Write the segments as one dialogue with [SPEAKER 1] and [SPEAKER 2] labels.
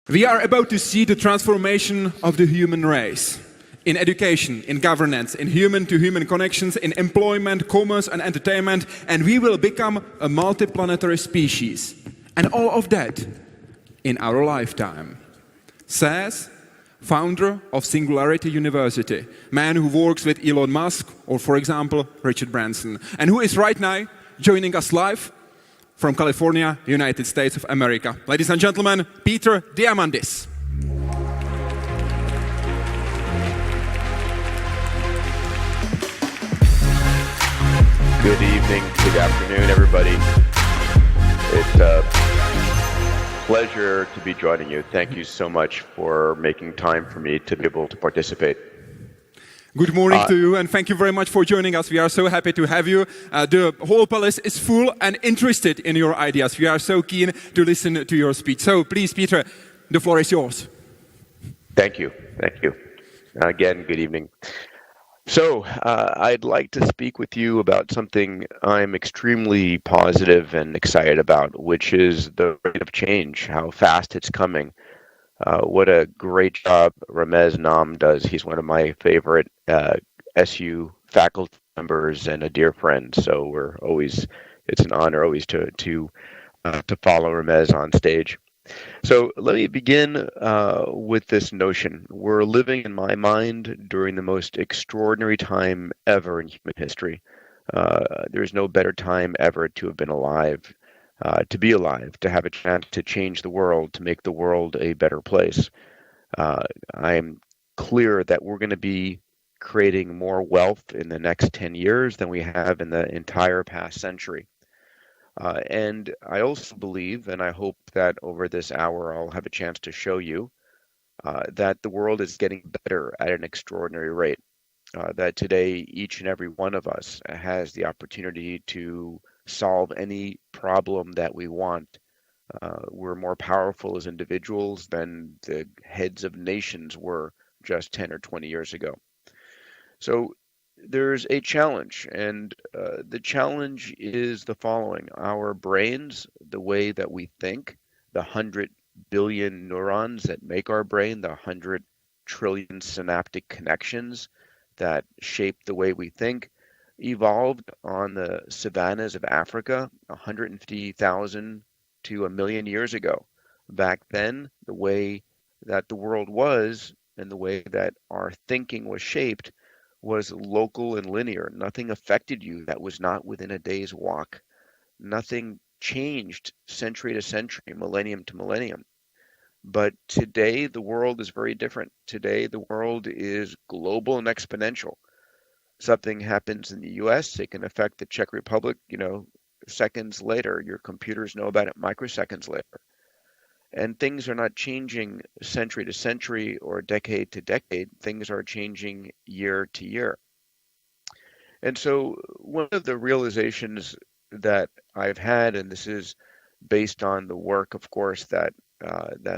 [SPEAKER 1] We are about to see the transformation of the human race in education, in governance, in human-to-human connections, in employment, commerce and entertainment, and we will become a multiplanetary species. And all of that in our lifetime, says founder of Singularity University, man who works with Elon Musk or, for example, Richard Branson, and who is right now joining us live from California, United States of America. Ladies and gentlemen, Peter Diamandis.
[SPEAKER 2] Good evening, good afternoon, everybody. It's a pleasure to be joining you. Thank you so much for making time for me to be able to participate.
[SPEAKER 1] Good morning to you, and thank you very much for joining us. We are so happy to have you. The whole palace is full and interested in your ideas. We are so keen to listen to your speech. So please, Peter, the floor is yours.
[SPEAKER 2] Thank you. Thank you. Again, good evening. So I'd like to speak with you about something I'm extremely positive and excited about, which is the rate of change, how fast it's coming. What a great job Ramez Nam does. He's one of my favorite SU faculty members and a dear friend. So it's an honor always to follow Ramez on stage. So let me begin with this notion. We're living, in my mind, during the most extraordinary time ever in human history. There's no better time ever to have been alive. To be alive, to have a chance to change the world, to make the world a better place. I'm clear that we're going to be creating more wealth in the next 10 years than we have in the entire past century. And I also believe, and I hope that over this hour I'll have a chance to show you, that the world is getting better at an extraordinary rate. That today each and every one of us has the opportunity to solve any problem that we want. We're more powerful as individuals than the heads of nations were just 10 or 20 years ago. So there's a challenge, and the challenge is the following. Our brains, the way that we think, the 100 billion neurons that make our brain, the 100 trillion synaptic connections that shape the way we think, evolved on the savannas of Africa 150,000 to 1 million years ago. Back then, the way that the world was and the way that our thinking was shaped was local and linear. Nothing affected you that was not within a day's walk. Nothing changed century to century, millennium to millennium. But today, the world is very different. Today, the world is global and exponential. Something happens in the US, it can affect the Czech Republic, seconds later. Your computers know about it microseconds later. And things are not changing century to century or decade to decade. Things are changing year to year. And so one of the realizations that I've had, and this is based on the work, of course, that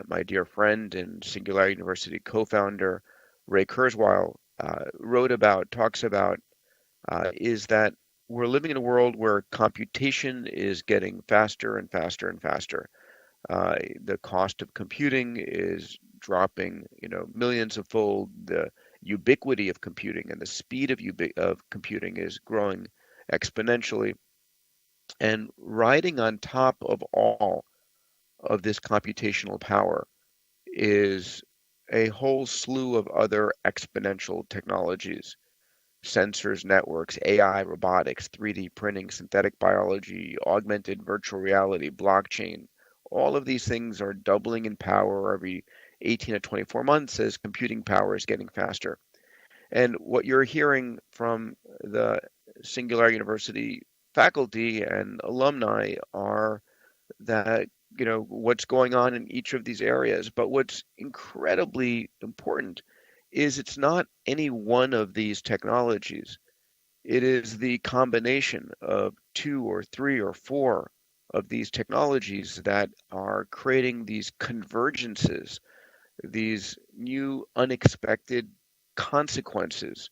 [SPEAKER 2] my dear friend and Singularity University co-founder Ray Kurzweil talks about, is that we're living in a world where computation is getting faster and faster and faster. The cost of computing is dropping, millions of fold. The ubiquity of computing and the speed of computing is growing exponentially. And riding on top of all of this computational power is a whole slew of other exponential technologies. Sensors, networks, AI, robotics, 3D printing, synthetic biology, augmented virtual reality, blockchain. All of these things are doubling in power every 18 to 24 months as computing power is getting faster. And what you're hearing from the Singularity University faculty and alumni are that, what's going on in each of these areas. But what's incredibly important is it's not any one of these technologies. It is the combination of 2 or 3 or 4 of these technologies that are creating these convergences, these new unexpected consequences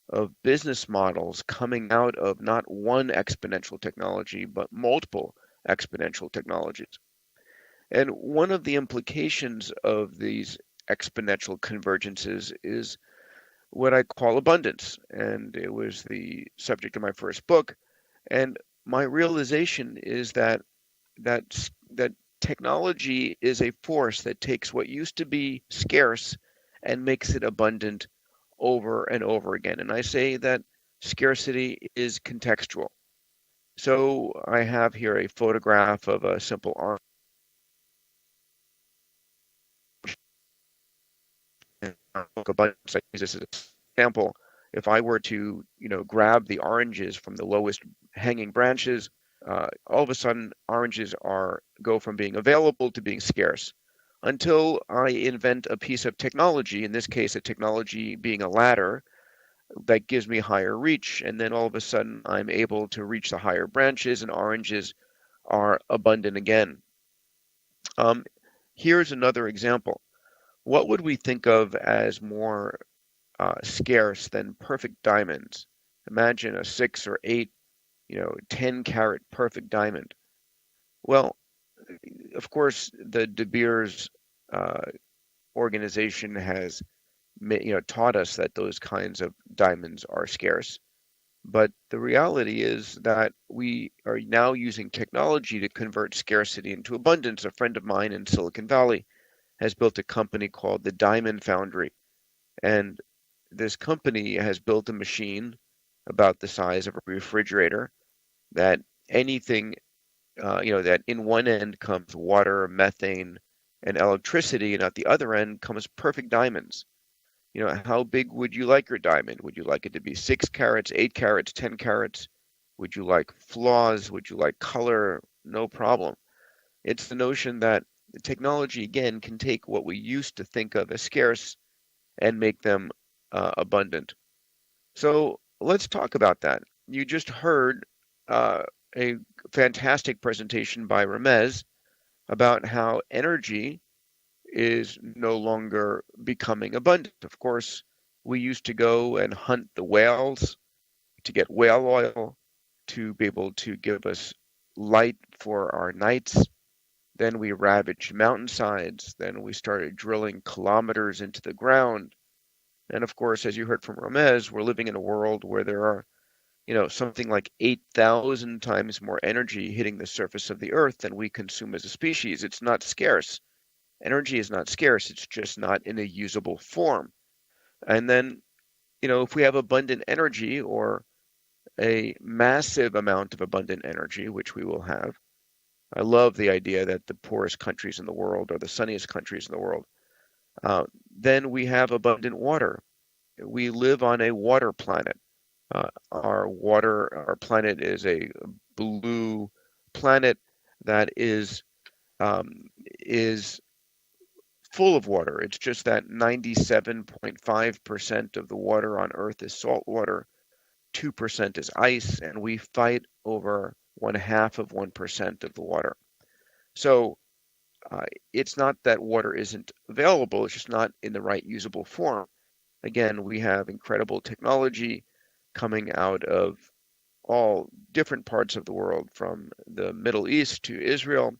[SPEAKER 2] of business models coming out of not one exponential technology, but multiple exponential technologies. And one of the implications of these exponential convergences is what I call abundance. And it was the subject of my first book. And my realization is that technology is a force that takes what used to be scarce and makes it abundant over and over again. And I say that scarcity is contextual. So I have here a photograph of a simple orange. Abundance. I use this as an example. If I were to, grab the oranges from the lowest hanging branches, all of a sudden oranges go from being available to being scarce until I invent a piece of technology, in this case, a technology being a ladder that gives me higher reach. And then all of a sudden I'm able to reach the higher branches and oranges are abundant again. Here's another example. What would we think of as more scarce than perfect diamonds? Imagine a 6 or 8, 10-carat perfect diamond. Well, of course, the De Beers organization has taught us that those kinds of diamonds are scarce. But the reality is that we are now using technology to convert scarcity into abundance. A friend of mine in Silicon Valley has built a company called the Diamond Foundry. And this company has built a machine about the size of a refrigerator that anything, that in one end comes water, methane, and electricity, and at the other end comes perfect diamonds. How big would you like your diamond? Would you like it to be 6 carats, 8 carats, 10 carats? Would you like flaws? Would you like color? No problem. It's the notion that the technology, again, can take what we used to think of as scarce and make them abundant. So let's talk about that. You just heard a fantastic presentation by Ramez about how energy is no longer becoming abundant. Of course, we used to go and hunt the whales to get whale oil to be able to give us light for our nights. Then we ravaged mountainsides. Then we started drilling kilometers into the ground. And of course, as you heard from Ramez, we're living in a world where there are, something like 8,000 times more energy hitting the surface of the earth than we consume as a species. It's not scarce. Energy is not scarce, it's just not in a usable form. And then, if we have abundant energy or a massive amount of abundant energy, which we will have, I love the idea that the poorest countries in the world are the sunniest countries in the world. Then we have abundant water. We live on a water planet. Our planet is a blue planet that is full of water. It's just that 97.5% of the water on Earth is salt water, 2% is ice, and we fight over 0.5% of the water. So it's not that water isn't available, it's just not in the right usable form. Again, we have incredible technology coming out of all different parts of the world, from the Middle East to Israel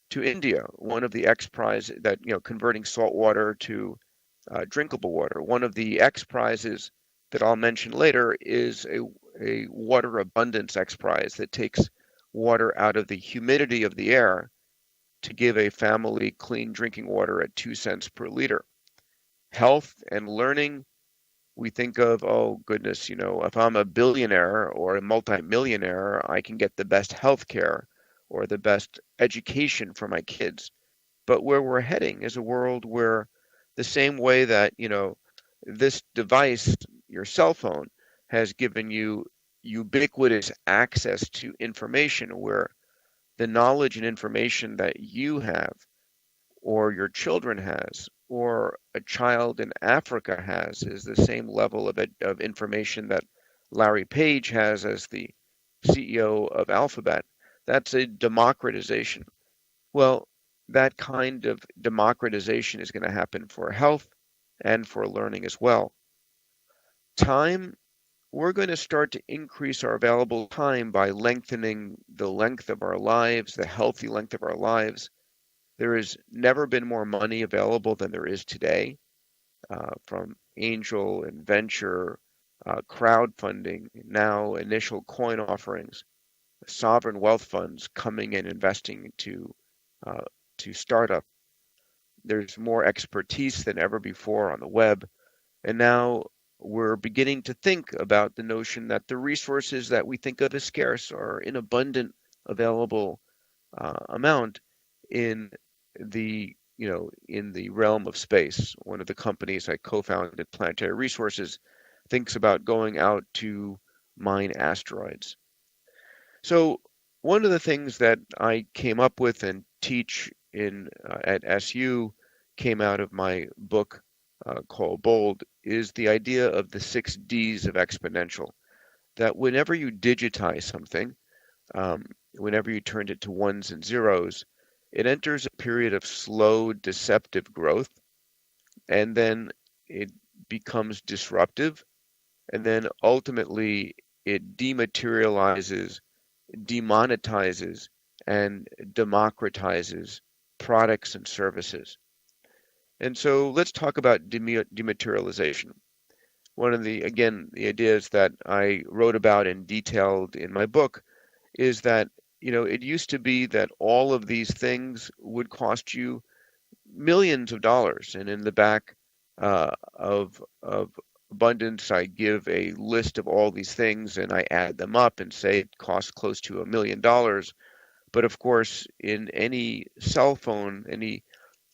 [SPEAKER 2] to India. One of the X Prize that, converting salt water to drinkable water. One of the X Prizes that I'll mention later is a water abundance X Prize that takes water out of the humidity of the air to give a family clean drinking water at 2 cents per liter. Health and learning, we think of, oh goodness, if I'm a billionaire or a multimillionaire, I can get the best health care or the best education for my kids. But where we're heading is a world where the same way that, this device, your cell phone, has given you ubiquitous access to information, where the knowledge and information that you have or your children has or a child in Africa has is the same level of information that Larry Page has as the CEO of Alphabet. That's a democratization. Well, that kind of democratization is going to happen for health and for learning as well. Time, we're going to start to increase our available time by lengthening the length of our lives, the healthy length of our lives. There has never been more money available than there is today, from angel and venture, crowdfunding, now initial coin offerings, sovereign wealth funds coming and investing to startup. There's more expertise than ever before on the web, and now we're beginning to think about the notion that the resources that we think of as scarce are in abundant available amount in the realm of space. One of the companies I co-founded, Planetary Resources, thinks about going out to mine asteroids. So one of the things that I came up with and teach at SU came out of my book called Bold is the idea of the 6 Ds of exponential. That whenever you digitize something, whenever you turn it to ones and zeros, it enters a period of slow, deceptive growth, and then it becomes disruptive, and then ultimately it dematerializes, demonetizes, and democratizes products and services. And so let's talk about dematerialization. One of the ideas that I wrote about and detailed in my book is that, it used to be that all of these things would cost you millions of dollars. And in the back of Abundance, I give a list of all these things and I add them up and say it costs close to $1 million. But of course, in any cell phone, any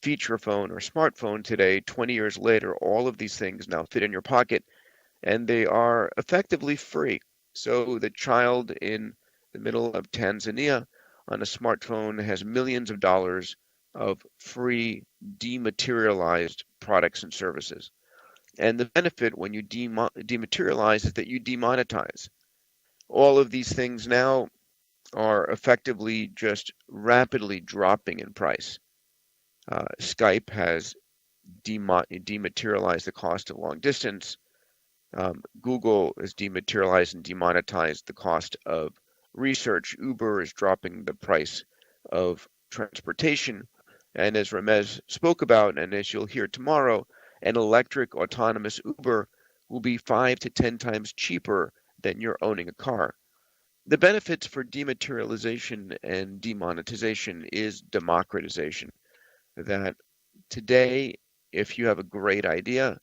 [SPEAKER 2] feature phone or smartphone today, 20 years later, all of these things now fit in your pocket and they are effectively free. So the child in the middle of Tanzania on a smartphone has millions of dollars of free dematerialized products and services. And the benefit when you dematerialize is that you demonetize. All of these things now are effectively just rapidly dropping in price. Skype has dematerialized the cost of long distance. Google has dematerialized and demonetized the cost of research. Uber is dropping the price of transportation. And as Ramez spoke about, and as you'll hear tomorrow, an electric autonomous Uber will be 5 to 10 times cheaper than you're owning a car. The benefits for dematerialization and demonetization is democratization. That today, if you have a great idea,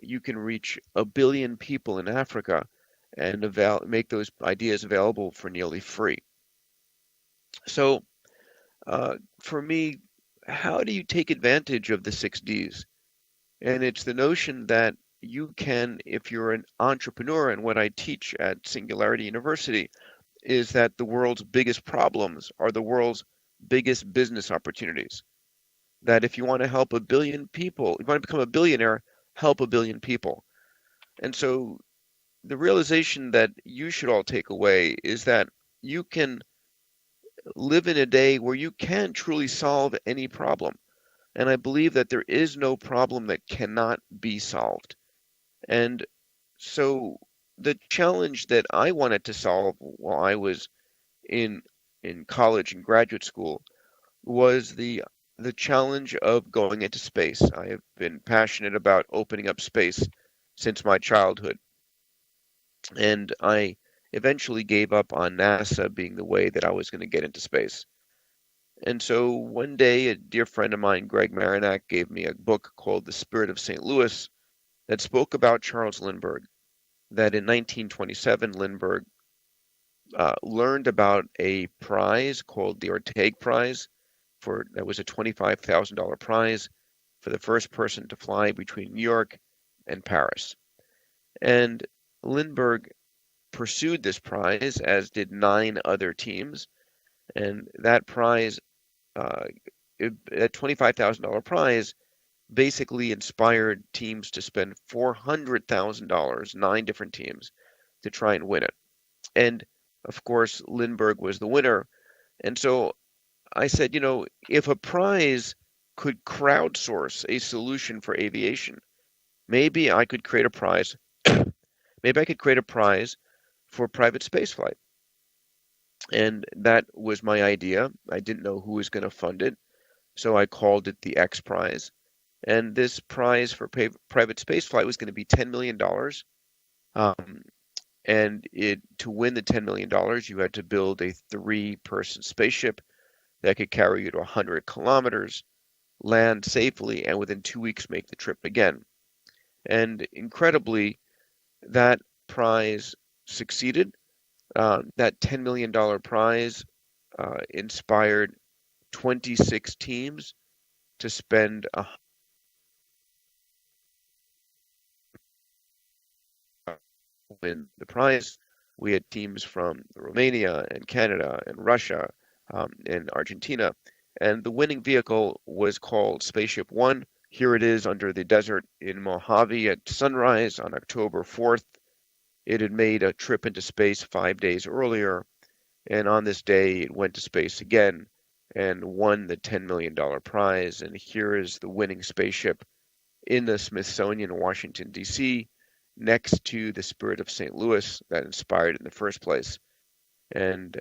[SPEAKER 2] you can reach 1 billion people in Africa and make those ideas available for nearly free. So for me, how do you take advantage of the 6 Ds? And it's the notion that you can, if you're an entrepreneur, and what I teach at Singularity University is that the world's biggest problems are the world's biggest business opportunities. That if you want to help 1 billion people, if you want to become a billionaire, help 1 billion people. And so the realization that you should all take away is that you can live in a day where you can truly solve any problem. And I believe that there is no problem that cannot be solved. And so the challenge that I wanted to solve while I was in college and graduate school was the challenge of going into space. I have been passionate about opening up space since my childhood. And I eventually gave up on NASA being the way that I was going to get into space. And so one day, a dear friend of mine, Greg Marinac, gave me a book called The Spirit of St. Louis that spoke about Charles Lindbergh, that in 1927, Lindbergh learned about a prize called the Orteig Prize. That was a $25,000 prize for the first person to fly between New York and Paris. And Lindbergh pursued this prize, as did 9 other teams. And that prize, that $25,000 prize, basically inspired teams to spend $400,000, 9 different teams, to try and win it. And of course, Lindbergh was the winner. And so I said, if a prize could crowdsource a solution for aviation, maybe I could create a prize. Maybe I could create a prize for private spaceflight. And that was my idea. I didn't know who was going to fund it. so I called it the X Prize. And this prize for private spaceflight was going to be $10 million. Um, and to win the $10 million, you had to build a 3-person spaceship that could carry you to 100 kilometers, land safely, and within 2 weeks make the trip again. And incredibly, that prize succeeded. That $10 million prize inspired 26 teams to spend win the prize. We had teams from Romania and Canada and Russia and Argentina. And the winning vehicle was called Spaceship One. Here it is under the desert in Mojave at sunrise on October 4th. It had made a trip into space 5 days earlier, and on this day it went to space again and won the $10 million prize. And here is the winning spaceship in the Smithsonian in Washington, D.C., next to the Spirit of St. Louis that inspired it in the first place. And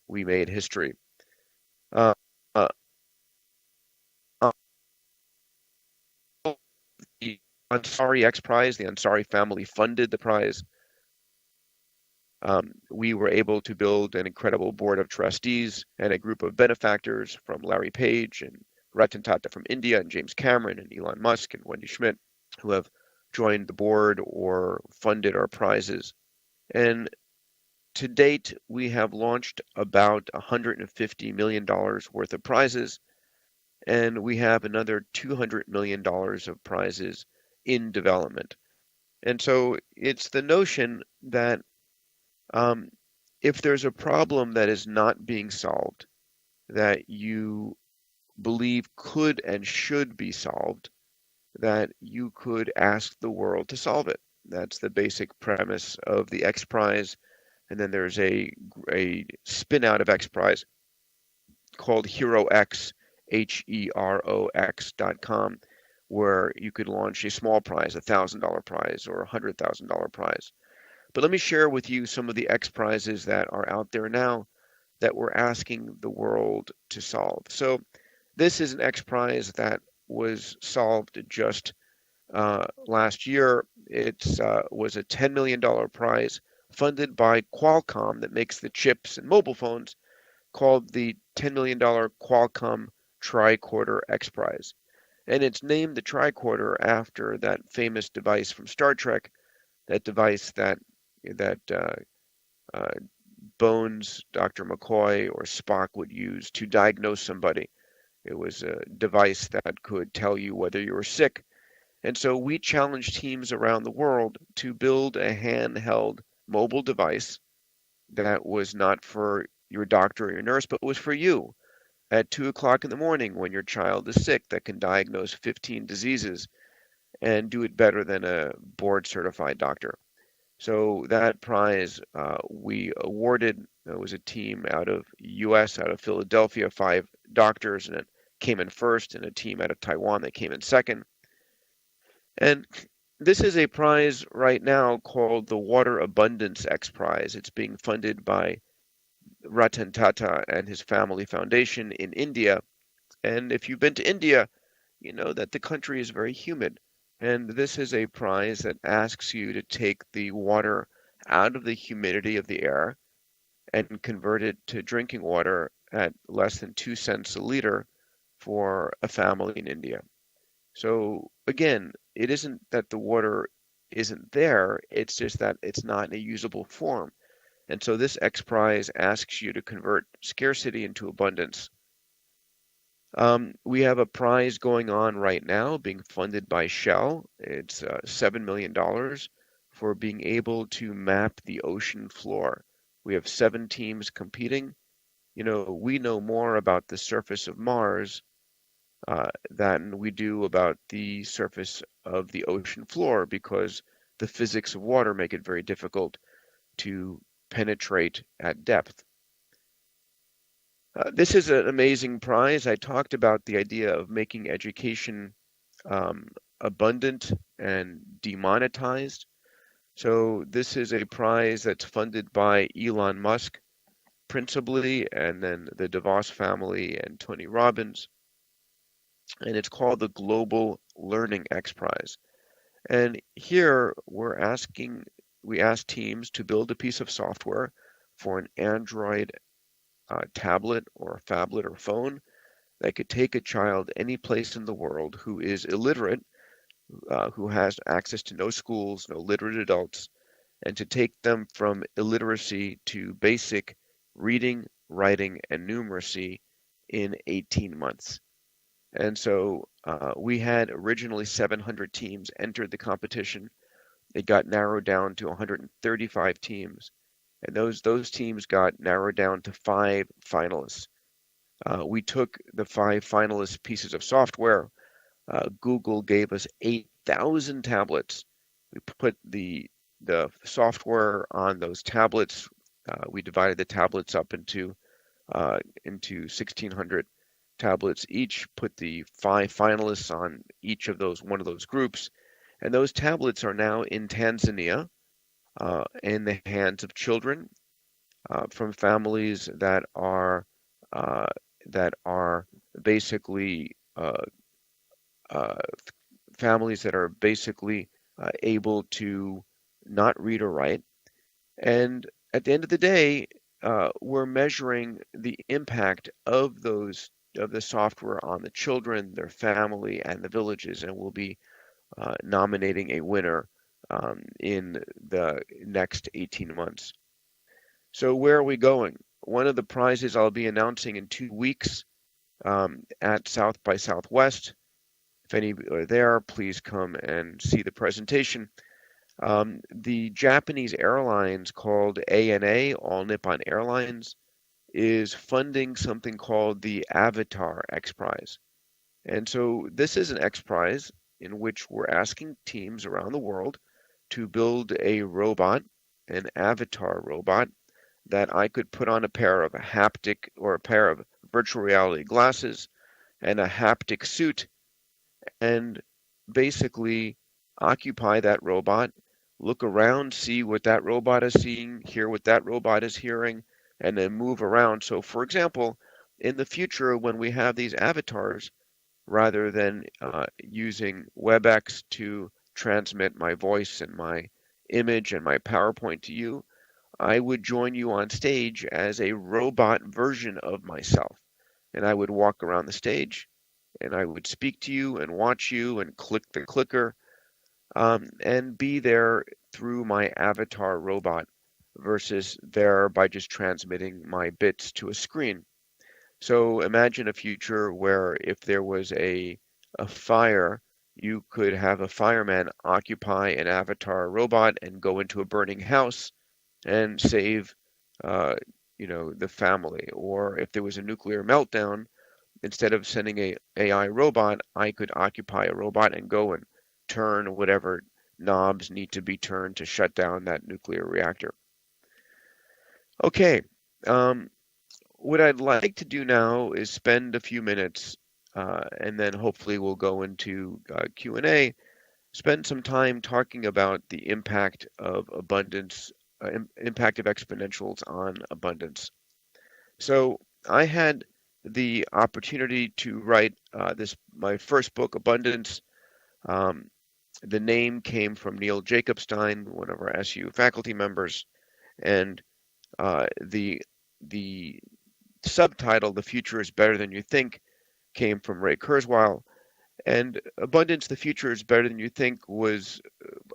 [SPEAKER 2] we made history. Uh, uh, the Ansari X Prize, the Ansari family funded the prize. We were able to build an incredible board of trustees and a group of benefactors from Larry Page and Ratan Tata from India and James Cameron and Elon Musk and Wendy Schmidt, who have joined the board or funded our prizes. And to date, we have launched about $150 million worth of prizes, and we have another $200 million of prizes in development. And so it's the notion that if there's a problem that is not being solved, that you believe could and should be solved, that you could ask the world to solve it. That's the basic premise of the X Prize. And then there's a spin out of X Prize called HeroX, HeroX.com, where you could launch a small prize, $1,000 prize or a $100,000 prize. But let me share with you some of the X Prizes that are out there now that we're asking the world to solve. So this is an X Prize that was solved just last year. It was a $10 million prize funded by Qualcomm that makes the chips and mobile phones, called the $10 million Qualcomm Tricorder X Prize. And it's named the Tricorder after that famous device from Star Trek, that device that Bones, Dr. McCoy, or Spock would use to diagnose somebody. It was a device that could tell you whether you were sick. And so we challenged teams around the world to build a handheld mobile device that was not for your doctor or your nurse, but was for you at 2 o'clock in the morning when your child is sick, that can diagnose 15 diseases and do it better than a board certified doctor. So that prize we awarded. It was a team out of US, out of Philadelphia, 5 doctors, and it came in first, and a team out of Taiwan that came in second. And this is a prize right now called the Water Abundance X Prize. It's being funded by Ratan Tata and his family foundation in India. And if you've been to India, you know that the country is very humid. And this is a prize that asks you to take the water out of the humidity of the air and convert it to drinking water at less than 2 cents a liter for a family in India. So again, it isn't that the water isn't there, it's just that it's not in a usable form. And so this X Prize asks you to convert scarcity into abundance. We have a prize going on right now being funded by Shell. It's $7 million for being able to map the ocean floor. We have 7 teams competing. You know, we know more about the surface of Mars than we do about the surface of the ocean floor, because the physics of water make it very difficult to penetrate at depth. This is an amazing prize. I talked about the idea of making education abundant and demonetized. So this is a prize that's funded by Elon Musk principally, and then the DeVos family and Tony Robbins. and it's called the Global Learning X Prize. And here we ask teams to build a piece of software for an Android tablet or phablet or phone that could take a child any place in the world who is illiterate, who has access to no schools, no literate adults, and to take them from illiteracy to basic reading, writing, and numeracy in 18 months. And so we had originally 700 teams entered the competition. It got narrowed down to 135 teams, and those teams got narrowed down to 5 finalists. We took the 5 finalist pieces of software. Google gave us 8,000 tablets. We put the software on those tablets. We divided the tablets up into 1,600 tablets each. Put the 5 finalists on each of one of those groups, and those tablets are now in Tanzania, in the hands of children from families that are basically families that are basically able to not read or write. And at the end of the day, we're measuring the impact of the software on the children, their family, and the villages, and we'll be nominating a winner in the next 18 months. So where are we going? One of the prizes I'll be announcing in 2 weeks at South by Southwest. If any are there, please come and see the presentation. The Japanese airlines called ANA, All Nippon Airlines, is funding something called the Avatar Xprize. And so this is an X Prize in which we're asking teams around the world to build a robot, an avatar robot, that I could put on a pair of virtual reality glasses and a haptic suit and basically occupy that robot, look around, see what that robot is seeing, hear what that robot is hearing, and then move around. So for example, in the future when we have these avatars, rather than using WebEx to transmit my voice and my image and my PowerPoint to you, I would join you on stage as a robot version of myself. And I would walk around the stage and I would speak to you and watch you and click the clicker and be there through my avatar robot versus there by just transmitting my bits to a screen. So imagine a future where if there was a fire, you could have a fireman occupy an avatar robot and go into a burning house and save the family. Or if there was a nuclear meltdown, instead of sending a AI robot, I could occupy a robot and go and turn whatever knobs need to be turned to shut down that nuclear reactor. Okay, what I'd like to do now is spend a few minutes and then hopefully we'll go into Q&A, spend some time talking about the impact of abundance, impact of exponentials on abundance. So I had the opportunity to write my first book, Abundance. The name came from Neil Jacobstein, one of our SU faculty members, and the subtitle, The Future is Better Than You Think, came from Ray Kurzweil. And Abundance, The Future is Better Than You Think was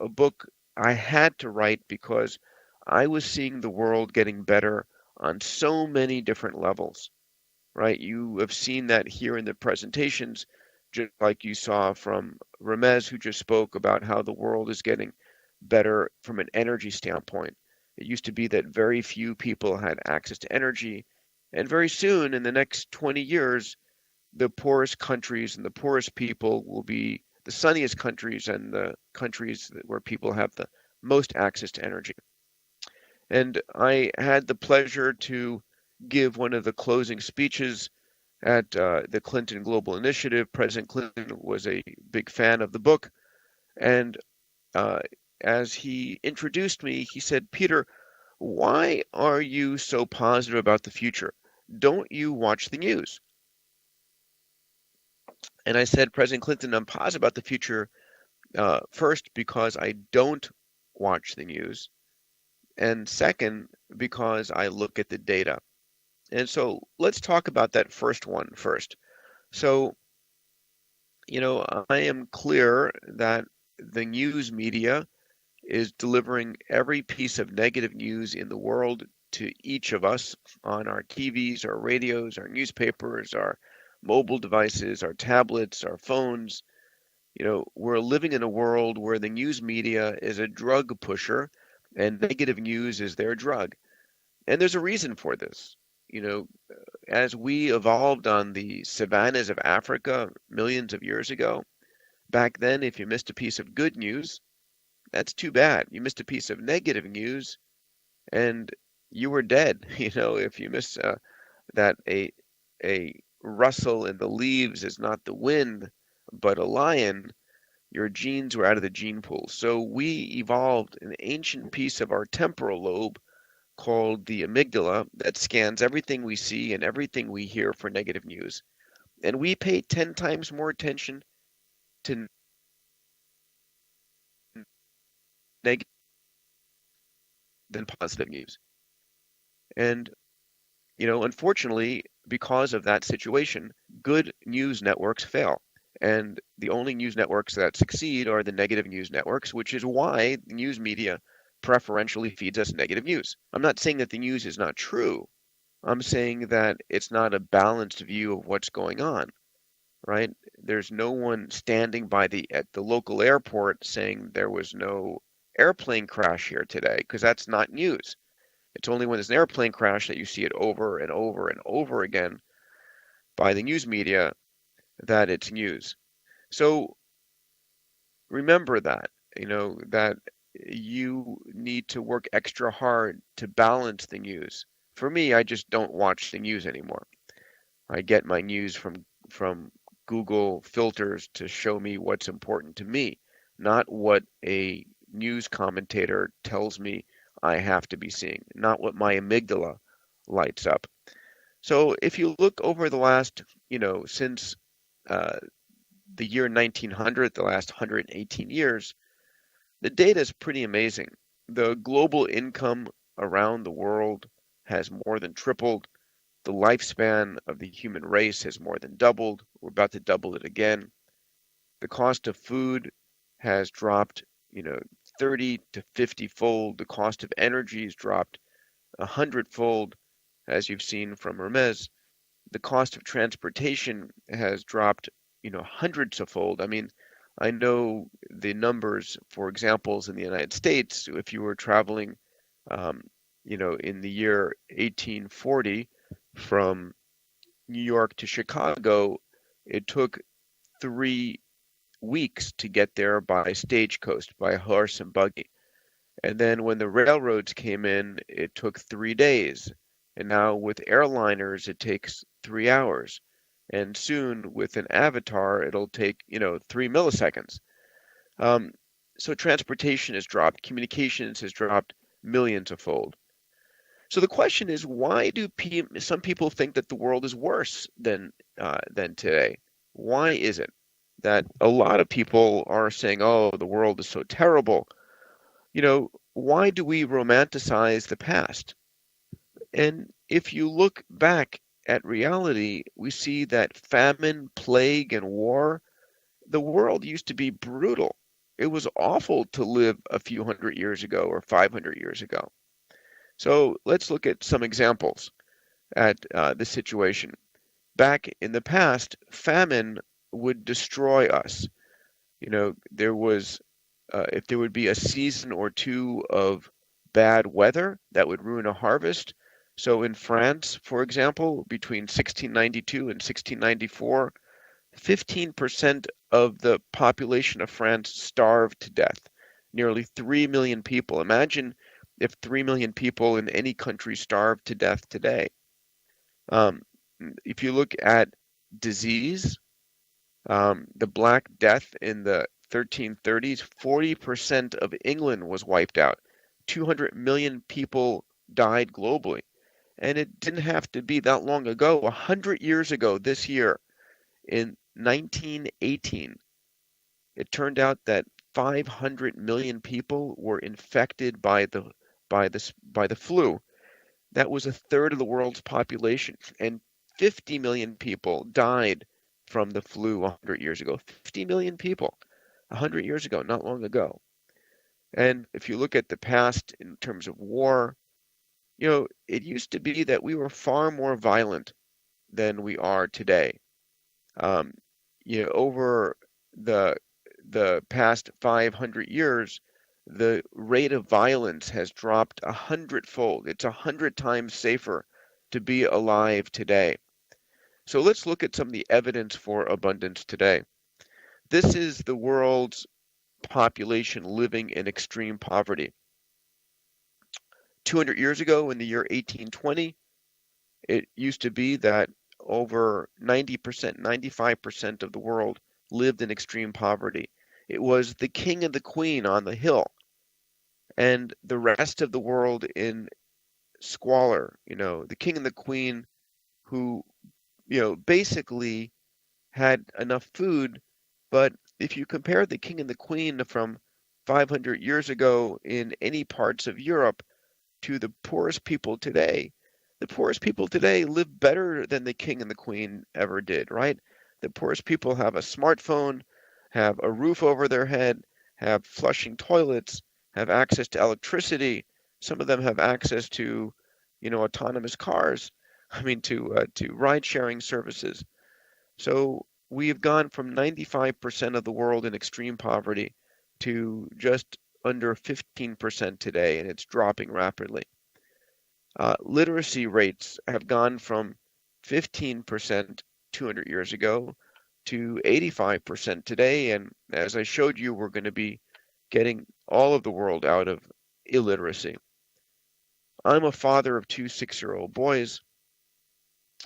[SPEAKER 2] a book I had to write because I was seeing the world getting better on so many different levels, right? You have seen that here in the presentations, just like you saw from Ramez, who just spoke about how the world is getting better from an energy standpoint. It used to be that very few people had access to energy, and very soon, in the next 20 years, the poorest countries and the poorest people will be the sunniest countries and the countries where people have the most access to energy. And I had the pleasure to give one of the closing speeches at the Clinton Global Initiative. President Clinton was a big fan of the book. And as he introduced me, he said, "Peter, why are you so positive about the future? Don't you watch the news?" And I said, President Clinton, I'm positive about the future, first, because I don't watch the news, and second, because I look at the data. And so let's talk about that first one first. So, I am clear that the news media is delivering every piece of negative news in the world to each of us on our TVs, our radios, our newspapers, our mobile devices, our tablets, our phones. We're living in a world where the news media is a drug pusher and negative news is their drug. And there's a reason for this. You know, as we evolved on the savannas of Africa millions of years ago, back then, if you missed a piece of good news, that's too bad. You missed a piece of negative news and you were dead. If you miss that a rustle in the leaves is not the wind, but a lion, your genes were out of the gene pool. So we evolved an ancient piece of our temporal lobe called the amygdala that scans everything we see and everything we hear for negative news. And we pay 10 times more attention to negative than positive news. And, unfortunately, because of that situation, good news networks fail. And the only news networks that succeed are the negative news networks, which is why the news media preferentially feeds us negative news. I'm not saying that the news is not true. I'm saying that it's not a balanced view of what's going on, right? There's no one standing at the local airport saying there was no airplane crash here today, because that's not news. It's only when there's an airplane crash that you see it over and over and over again by the news media that it's news. So remember that, that you need to work extra hard to balance the news. For me, I just don't watch the news anymore. I get my news from Google filters to show me what's important to me, not what a news commentator tells me I have to be seeing, not what my amygdala lights up. So if you look over the last, since the year 1900, the last 118 years, the data is pretty amazing. The global income around the world has more than tripled. The lifespan of the human race has more than doubled. We're about to double it again. The cost of food has dropped, 30 to 50 fold. The cost of energy has dropped 100-fold, as you've seen from Hermes. The cost of transportation has dropped, hundreds of fold. I mean, I know the numbers for examples in the United States. If you were traveling, in the year 1840 from New York to Chicago, it took 3 weeks to get there by stagecoach, by horse and buggy. And then when the railroads came in, it took 3 days. And now with airliners, it takes 3 hours. And soon with an Avatar, it'll take, 3 milliseconds. So transportation has dropped, communications has dropped millions of fold. So the question is, why do some people think that the world is worse than today? Why is it that a lot of people are saying, "Oh, the world is so terrible"? Why do we romanticize the past? And if you look back at reality, we see that famine, plague, and war, the world used to be brutal. It was awful to live a few hundred years ago or 500 years ago. So let's look at some examples at the situation. Back in the past, famine would destroy us. There was, if there would be a season or two of bad weather, that would ruin a harvest. So in France, for example, between 1692 and 1694, 15% of the population of France starved to death. Nearly 3 million people. Imagine if 3 million people in any country starved to death today. If you look at disease, the Black Death in the 1330s, 40% of England was wiped out. 200 million people died globally. And it didn't have to be that long ago, 100 years ago this year, in 1918, it turned out that 500 million people were infected by the flu. That was a third of the world's population, and 50 million people died from the flu 100 years ago. 50 million people 100 years ago, not long ago. And if you look at the past in terms of war, it used to be that we were far more violent than we are today. Um, over the past 500 years, the rate of violence has dropped 100-fold. It's 100 times safer to be alive today. So let's look at some of the evidence for abundance today. This is the world's population living in extreme poverty. 200 years ago, in the year 1820, it used to be that over 90%, 95% of the world lived in extreme poverty. It was the king and the queen on the hill, and the rest of the world in squalor. The king and the queen who, basically had enough food. But if you compare the king and the queen from 500 years ago in any parts of Europe to the poorest people today, the poorest people today live better than the king and the queen ever did, right? The poorest people have a smartphone, have a roof over their head, have flushing toilets, have access to electricity. Some of them have access to, autonomous cars. I mean, to ride-sharing services. So we've gone from 95% of the world in extreme poverty to just under 15% today, and it's dropping rapidly. Literacy rates have gone from 15% 200 years ago to 85% today, and as I showed you, we're going to be getting all of the world out of illiteracy. I'm a father of two 6-year-old boys,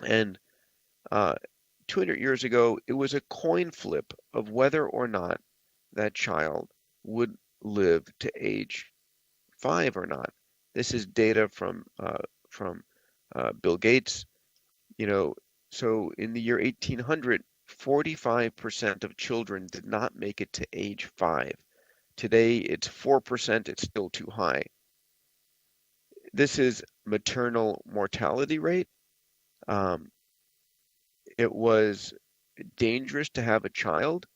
[SPEAKER 2] and 200 years ago, it was a coin flip of whether or not that child would live to age 5 or not. This is data from Bill Gates. So in the year 1800, 45% of children did not make it to age 5. Today, it's 4%. It's still too high. This is maternal mortality rate. It was dangerous to have a child,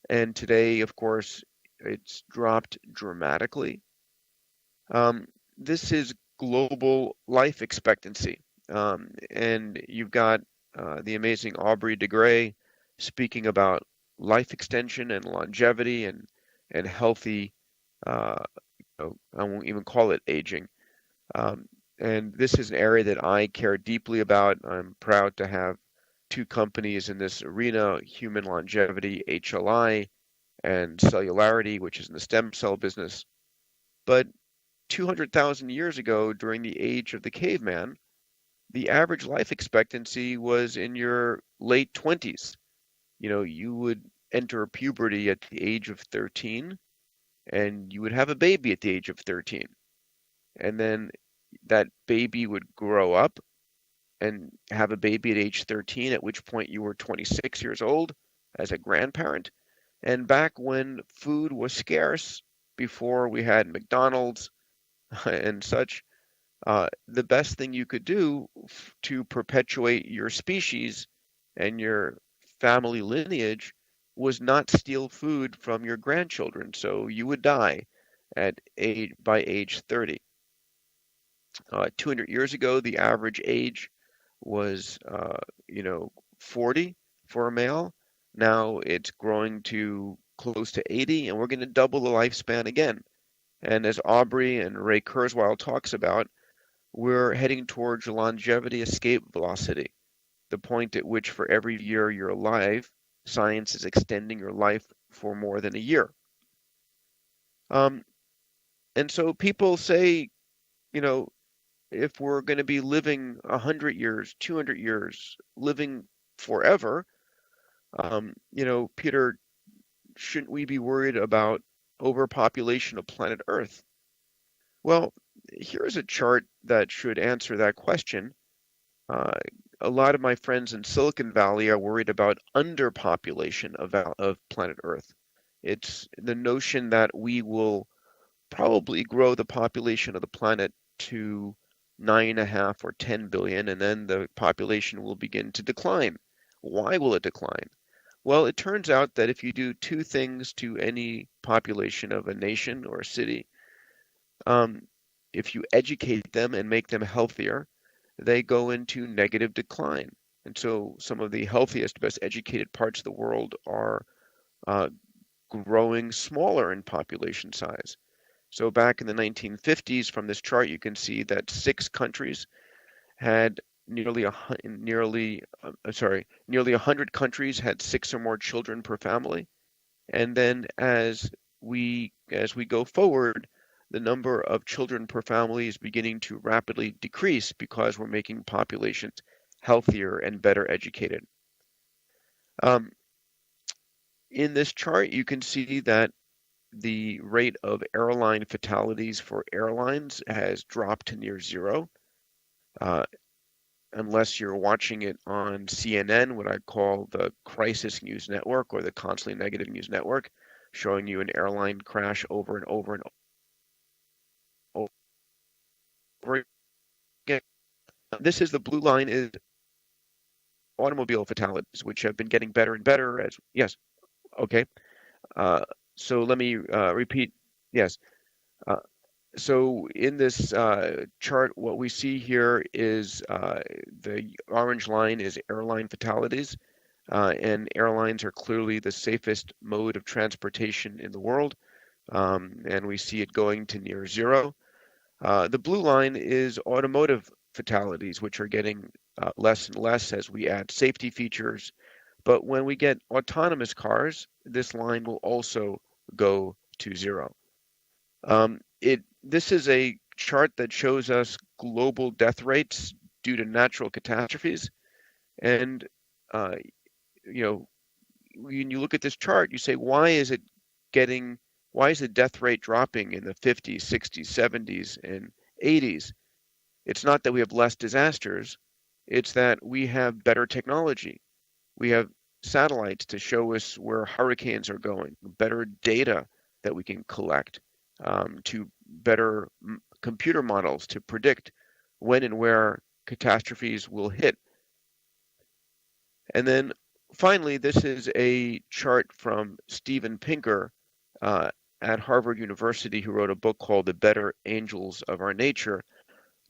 [SPEAKER 2] and today, of course, it's dropped dramatically. This is global life expectancy, and you've got the amazing Aubrey de Grey speaking about life extension and longevity and healthy. I won't even call it aging. And this is an area that I care deeply about. I'm proud to have two companies in this arena, Human Longevity, HLI, and Cellularity, which is in the stem cell business. But 200,000 years ago, during the age of the caveman, the average life expectancy was in your late 20s. You would enter puberty at the age of 13, and you would have a baby at the age of 13. And then that baby would grow up and have a baby at age 13, at which point you were 26 years old as a grandparent. And back when food was scarce, before we had McDonald's and such, the best thing you could do to perpetuate your species and your family lineage was not steal food from your grandchildren. So you would die by age 30. 200 years ago, the average age was 40 for a male. Now it's growing to close to 80, and we're going to double the lifespan again. And as Aubrey and Ray Kurzweil talks about, we're heading towards longevity escape velocity, the point at which for every year you're alive, science is extending your life for more than a year. And so people say, if we're going to be living 100 years, 200 years, living forever, Peter, shouldn't we be worried about overpopulation of planet Earth? Well, here's a chart that should answer that question. a lot of my friends in Silicon Valley are worried about underpopulation of planet Earth. It's the notion that we will probably grow the population of the planet to 9.5 or 10 billion, and then the population will begin to decline. Why will it decline? Well, it turns out that if you do two things to any population of a nation or a city, if you educate them and make them healthier, they go into negative decline. And so some of the healthiest, best educated parts of the world are growing smaller in population size. So back in the 1950s, from this chart, you can see that 6 countries had nearly 100 countries had 6 or more children per family. And then as we go forward, the number of children per family is beginning to rapidly decrease because we're making populations healthier and better educated. In this chart, you can see that the rate of airline fatalities for airlines has dropped to near zero. Unless you're watching it on CNN, what I call the crisis news network or the constantly negative news network, showing you an airline crash over and over and over again. This is the blue line is automobile fatalities, which have been getting better and better as, yes, okay. So let me repeat, yes. So in this chart, what we see here is the orange line is airline fatalities, and airlines are clearly the safest mode of transportation in the world, and we see it going to near zero. The blue line is automotive fatalities, which are getting less and less as we add safety features. But when we get autonomous cars, this line will also go to zero. This is a chart that shows us global death rates due to natural catastrophes. And, you know, when you look at this chart, you say, why is the death rate dropping in the 50s, 60s, 70s, and 80s? It's not that we have less disasters. It's that we have better technology. We have satellites to show us where hurricanes are going, better data that we can collect, to better computer models to predict when and where catastrophes will hit. And then finally, this is a chart from Steven Pinker at Harvard University, who wrote a book called The Better Angels of Our Nature,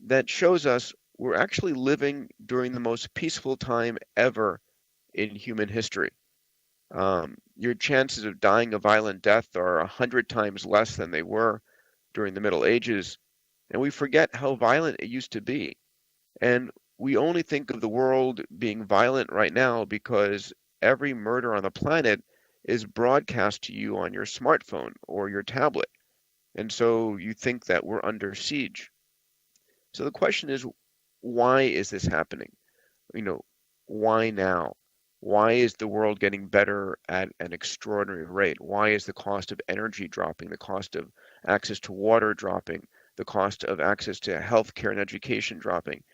[SPEAKER 2] that shows us we're actually living during the most peaceful time ever in human history. Your chances of dying a violent death are 100 times less than they were during the Middle Ages, and we forget how violent it used to be. And we only think of the world being violent right now because every murder on the planet is broadcast to you on your smartphone or your tablet. And so you think that we're under siege. So the question is, why is this happening? You know, why now? Why is the world getting better at an extraordinary rate? Why is the cost of energy dropping, the cost of access to water dropping, the cost of access to healthcare and education dropping?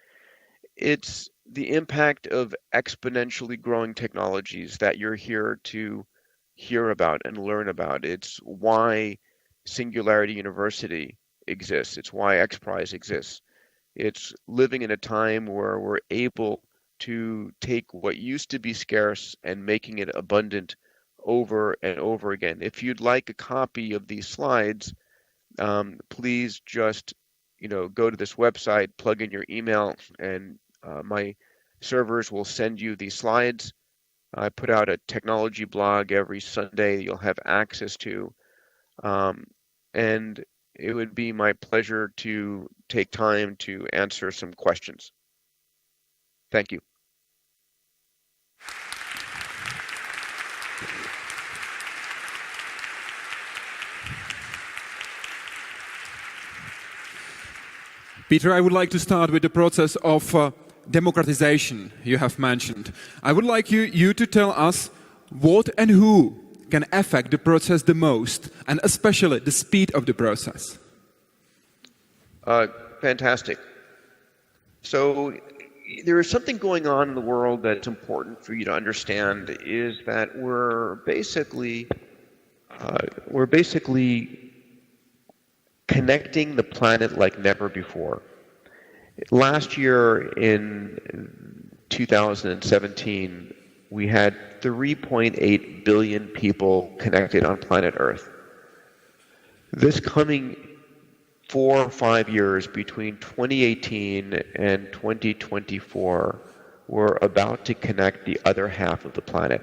[SPEAKER 2] It's the impact of exponentially growing technologies that you're here to hear about and learn about. It's why Singularity University exists. It's why X PRIZE exists. It's living in a time where we're able to take what used to be scarce and making it abundant over and over again. If you'd like a copy of these slides, please just go to this website, plug in your email, and my servers will send you these slides. I put out a technology blog every Sunday you'll have access to, and it would be my pleasure to take time to answer some questions. Thank you.
[SPEAKER 1] Peter, I would like to start with the process of democratization you have mentioned. I would like you to tell us what and who can affect the process the most, and especially the speed of the process.
[SPEAKER 2] Fantastic. So, there is something going on in the world that's important for you to understand, is that we're basically connecting the planet like never before. Last year in 2017, we had 3.8 billion people connected on planet Earth. This coming 4 or 5 years, between 2018 and 2024, we're about to connect the other half of the planet.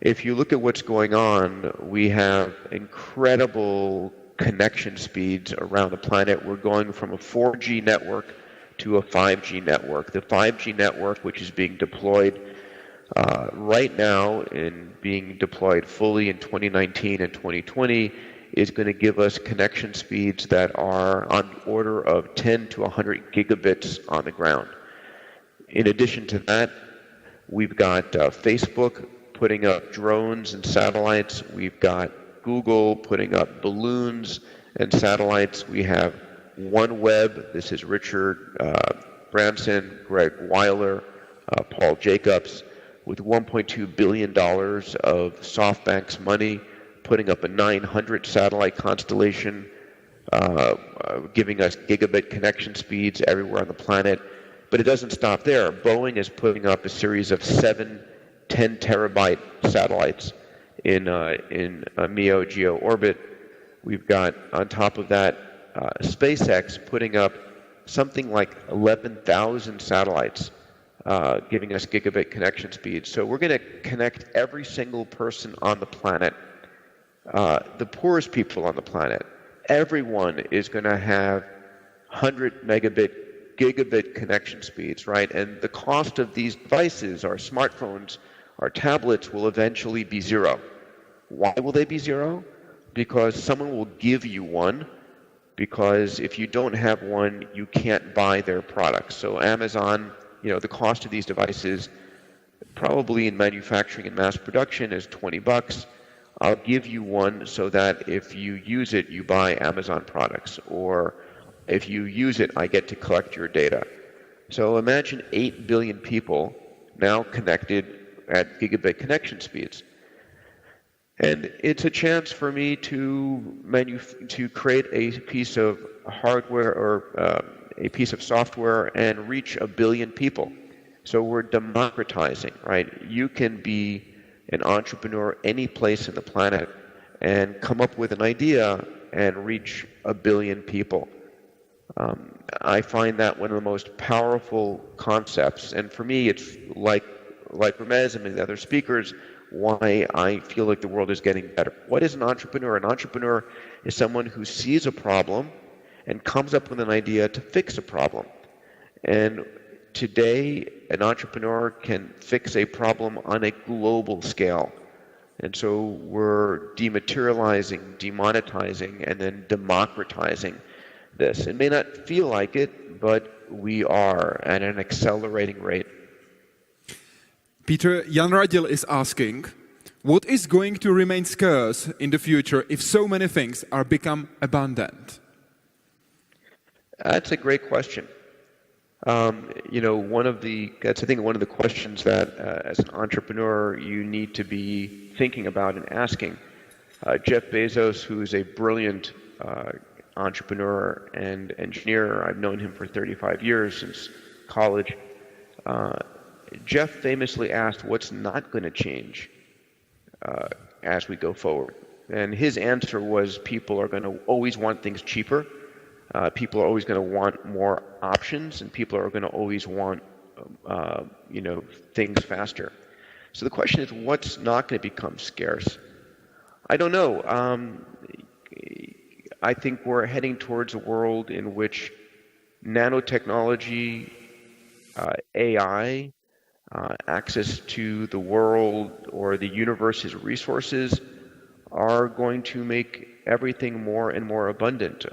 [SPEAKER 2] If you look at what's going on, we have incredible connection speeds around the planet. We're going from a 4G network to a 5G network. The 5G network, which is being deployed right now and being deployed fully in 2019 and 2020, is going to give us connection speeds that are on the order of 10 to 100 gigabits on the ground. In addition to that, we've got Facebook putting up drones and satellites. We've got Google putting up balloons and satellites. We have OneWeb. This is Richard Branson, Greg Weiler, Paul Jacobs, with $1.2 billion of SoftBank's money, putting up a 900 satellite constellation, giving us gigabit connection speeds everywhere on the planet. But it doesn't stop there. Boeing is putting up a series of 7 10 terabyte satellites in MEO geo orbit. We've got, on top of that, SpaceX putting up something like 11,000 satellites, giving us gigabit connection speeds. So we're going to connect every single person on the planet, the poorest people on the planet. Everyone is going to have 100 megabit, gigabit connection speeds, right? And the cost of these devices, our smartphones, our tablets, will eventually be zero. Why will they be zero? Because someone will give you one, because if you don't have one, you can't buy their products. So Amazon, the cost of these devices, probably in manufacturing and mass production, is $20. I'll give you one so that if you use it, you buy Amazon products, or if you use it, I get to collect your data. So imagine 8 billion people now connected at gigabit connection speeds. And it's a chance for me to create a piece of hardware or a piece of software and reach 1 billion people. So we're democratizing, right? You can be an entrepreneur any place in the planet and come up with an idea and reach 1 billion people. I find that one of the most powerful concepts, and for me, it's like Ramez and the other speakers, why I feel like the world is getting better. What is an entrepreneur? An entrepreneur is someone who sees a problem and comes up with an idea to fix a problem. And today, an entrepreneur can fix a problem on a global scale. And so we're dematerializing, demonetizing, and then democratizing this. It may not feel like it, but we are at an accelerating rate.
[SPEAKER 1] Peter, Jan Radil is asking, what is going to remain scarce in the future if so many things are become abundant?
[SPEAKER 2] That's a great question. One of the questions that as an entrepreneur you need to be thinking about and asking. Jeff Bezos, who's a brilliant entrepreneur and engineer, I've known him for 35 years since college. Jeff famously asked, what's not going to change as we go forward? And his answer was, people are going to always want things cheaper. People are always going to want more options, and people are going to always want, things faster. So the question is, what's not going to become scarce? I don't know. I think we're heading towards a world in which nanotechnology, AI, access to the world or the universe's resources are going to make everything more and more abundant.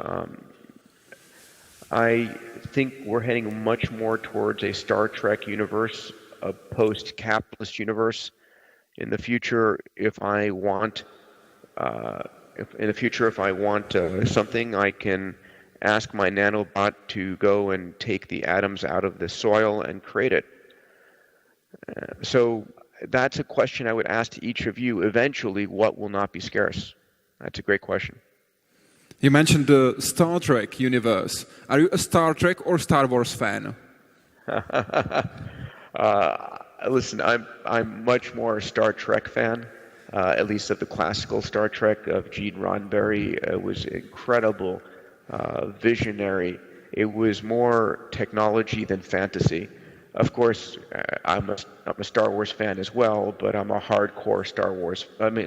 [SPEAKER 2] I think we're heading much more towards a Star Trek universe, a post-capitalist universe. In the future, if I want something, I can ask my nanobot to go and take the atoms out of the soil and create it. So that's a question I would ask to each of you. Eventually, what will not be scarce? That's a great question.
[SPEAKER 1] You mentioned the Star Trek universe. Are you a Star Trek or Star Wars fan?
[SPEAKER 2] Listen, I'm much more a Star Trek fan, at least of the classical Star Trek of Gene Roddenberry. It was incredible, visionary. It was more technology than fantasy. Of course, I'm a Star Wars fan as well, but I'm a hardcore Star Wars. I'm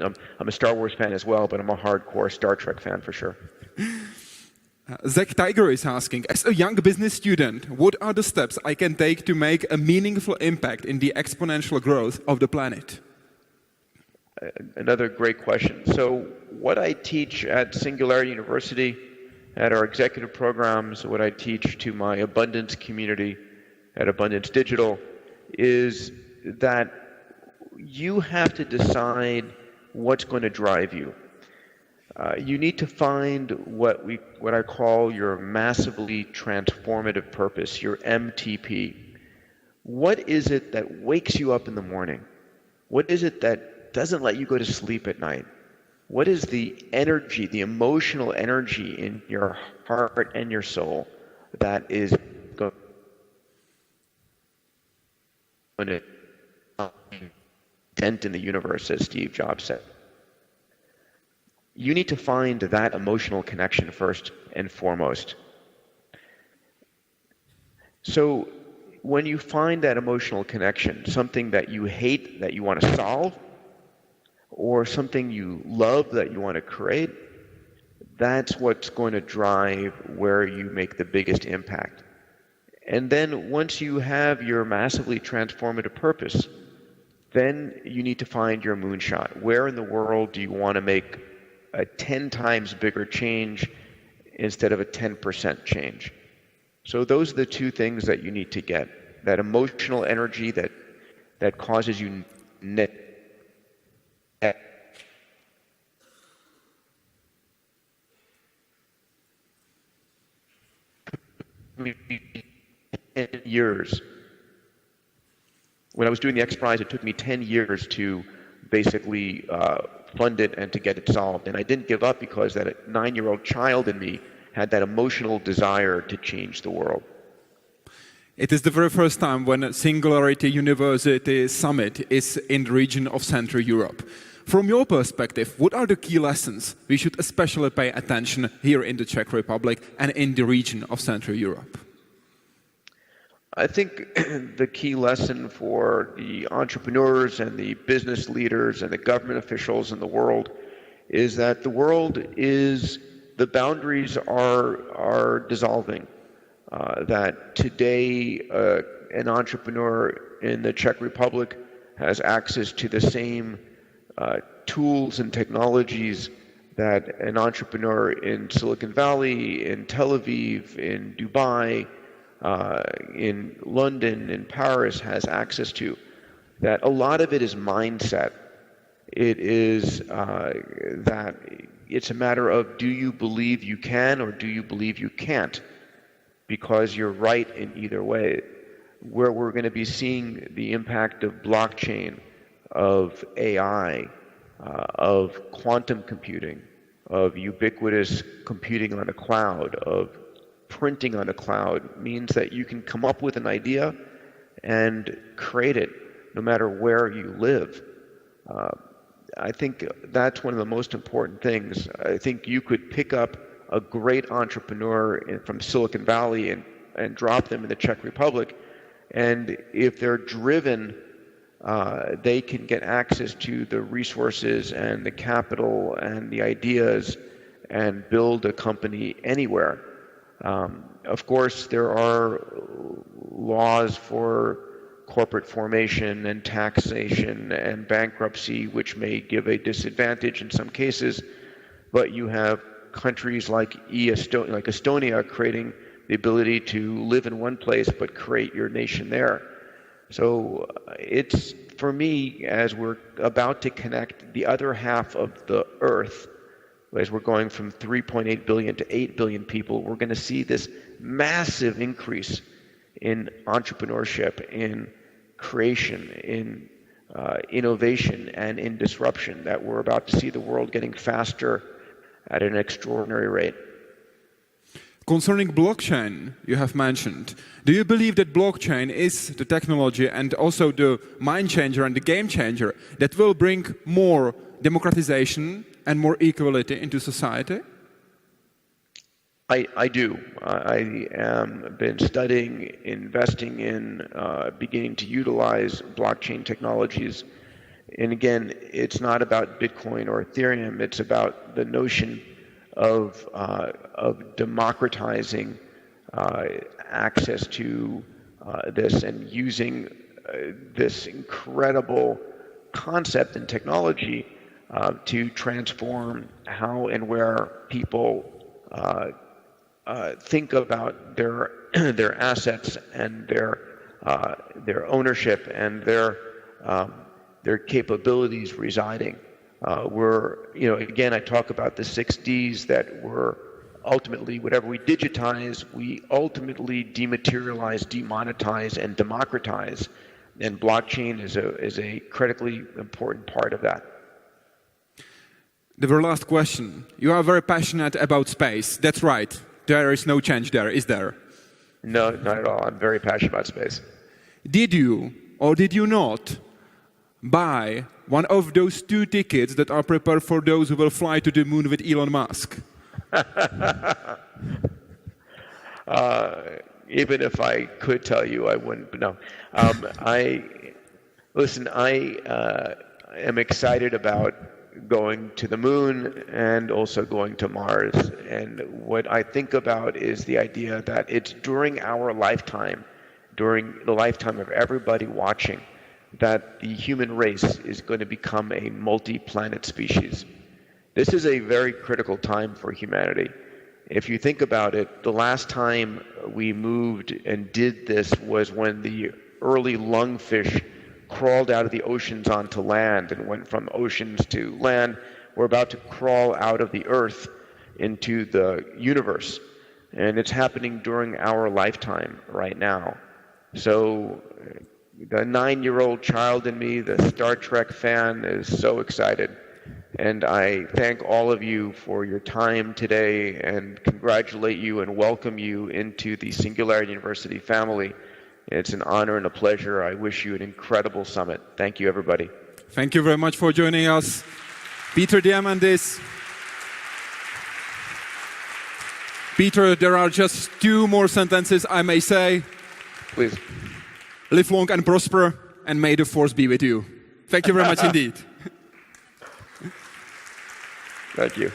[SPEAKER 2] a Star Wars fan as well, but I'm a hardcore Star Trek fan for sure.
[SPEAKER 1] Zach Tiger is asking, as a young business student, what are the steps I can take to make a meaningful impact in the exponential growth of the planet?
[SPEAKER 2] Another great question. So what I teach at Singularity University, at our executive programs, what I teach to my abundance community at Abundance Digital is that you have to decide what's going to drive you. You need to find what I call your massively transformative purpose, your MTP. What is it that wakes you up in the morning? What is it that doesn't let you go to sleep at night? What is the energy, the emotional energy in your heart and your soul that is going to dent in the universe, as Steve Jobs said? You need to find that emotional connection first and foremost. So when you find that emotional connection, something that you hate that you want to solve, or something you love that you want to create, that's what's going to drive where you make the biggest impact. And then once you have your massively transformative purpose, then you need to find your moonshot. Where in the world do you want to make a 10 times bigger change instead of a 10% change? So those are the two things that you need to get. That emotional energy that causes you years. When I was doing the XPRIZE, it took me 10 years to basically fund it and to get it solved. And I didn't give up because that 9-year-old child in me had that emotional desire to change the world.
[SPEAKER 1] It is the very first time when Singularity University Summit is in the region of Central Europe. From your perspective, what are the key lessons we should especially pay attention here in the Czech Republic and in the region of Central Europe?
[SPEAKER 2] I think the key lesson for the entrepreneurs and the business leaders and the government officials in the world is that the world is, the boundaries are dissolving. That today an entrepreneur in the Czech Republic has access to the same tools and technologies that an entrepreneur in Silicon Valley, in Tel Aviv, in Dubai, in London, in Paris has access to. That a lot of it is mindset. It is that it's a matter of, do you believe you can or do you believe you can't? Because you're right in either way. Where we're going to be seeing the impact of blockchain, of AI, of quantum computing, of ubiquitous computing on the cloud, of printing on the cloud, means that you can come up with an idea and create it no matter where you live. I think that's one of the most important things. I think you could pick up a great entrepreneur from Silicon Valley and drop them in the Czech Republic, and if they're driven, they can get access to the resources and the capital and the ideas and build a company anywhere. Of course, there are laws for corporate formation and taxation and bankruptcy, which may give a disadvantage in some cases, but you have countries like Estonia creating the ability to live in one place but create your nation there. So it's, for me, as we're about to connect the other half of the earth as we're going from 3.8 billion to 8 billion people, we're going to see this massive increase in entrepreneurship, in creation, in innovation, and in disruption, that we're about to see the world getting faster at an extraordinary rate.
[SPEAKER 1] Concerning blockchain, you have mentioned, do you believe that blockchain is the technology and also the mind changer and the game changer that will bring more democratization and more equality into society?
[SPEAKER 2] I do. I am been studying, investing in, beginning to utilize blockchain technologies. And again, it's not about Bitcoin or Ethereum. It's about the notion of democratizing access to this and using this incredible concept and technology to transform how and where people think about their their assets and their ownership and their capabilities residing. Again, I talk about the 6 Ds that were ultimately, whatever we digitize, we ultimately dematerialize, demonetize, and democratize. And blockchain is a critically important part of that.
[SPEAKER 1] The very last question. You are very passionate about space. That's right. There is no change there, is there?
[SPEAKER 2] No, not at all. I'm very passionate about space.
[SPEAKER 1] Did you or did you not buy one of those 2 tickets that are prepared for those who will fly to the moon with Elon Musk?
[SPEAKER 2] Even if I could tell you, I wouldn't. But no, I am excited about going to the moon and also going to Mars. And what I think about is the idea that it's during our lifetime, during the lifetime of everybody watching, that the human race is going to become a multi-planet species. This is a very critical time for humanity. If you think about it, the last time we moved and did this was when the early lungfish crawled out of the oceans onto land and went from oceans to land. We're about to crawl out of the earth into the universe. And it's happening during our lifetime right now. So the 9-year-old child in me, the Star Trek fan, is so excited. And I thank all of you for your time today and congratulate you and welcome you into the Singularity University family. It's an honor and a pleasure. I wish you an incredible summit. Thank you, everybody.
[SPEAKER 1] Thank you very much for joining us. Peter Diamandis. Peter, there are just 2 more sentences I may say.
[SPEAKER 2] Please.
[SPEAKER 1] Live long and prosper, and may the force be with you. Thank you very much indeed.
[SPEAKER 2] Thank you.